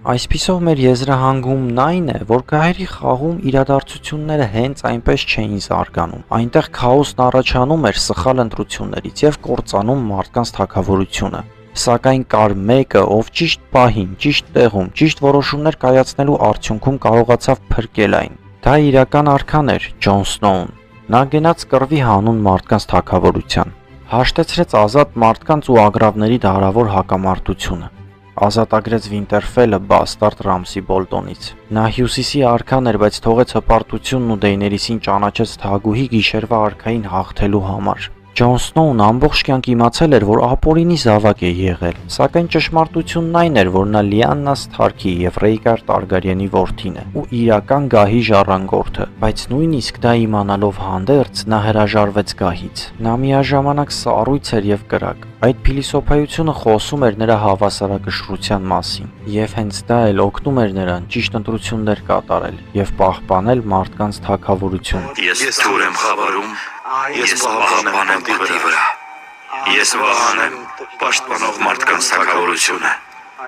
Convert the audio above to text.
Այսպիսով մեր եզրահանգումն այն է, որ գահերի խաղում իրադարձությունները հենց այնպես չէին զարգանում։ Այնտեղ քաոսն առաջանում էր սխալ ընտրություններից եւ կործանում մարդկանց թագավորությունը։ Սակայն կար մեկը, ով ճիշտ պահին, ճիշտ տեղում, ճիշտ որոշումներ կայացնելու արդյունքում կարողացավ փրկել այն։ Դա իրական արքան էր Ջոն Սնոուն։ Նա գնաց կռվի հանուն մարդկանց թագավորության։ Հաշտեցրեց ազատ մարդկանց ու ագռավների դարավոր հակամարտությունը։ Ազատագրեց Վինտերֆելը բաստարդ Ռամսի Բոլտոնից։ Նա հյուսիսի արքան էր, բայց թողեց հպարտությունն ու Դեյներիսին ճանաչեց թագուհի գիշերվա արքային հաղթելու համար։ Ջոն Սնոուն ամբողջ կյանք իմացել էր, որ ապօրինի զավակ է եղել, սակայն ճշմարտությունն այն էր, որ նա Լիաննա Սթարքի եւ Ռեյգար Տարգարյանի որդին է ու իրական գահի ժառանգորդը, բայց նույնիսկ դա իմանալով հանդերձ նա հրաժարվեց գահից։ Նա միաժամանակ սառույց էր եւ կրակ։ Այդ փիլիսոփայությունը խոսում էր նրա հավասարակշռության մասին, եւ հենց դա էլ օգնում էր նրան ճիշտ ընտրություններ կատարել եւ պահպանել մարդկանց թագավորությունը։ Ես թուր եմ խավարում, ես պահպանեմ պատի վրա, ես վահան եմ պաշտպանող մարդկանց թագավորությունը։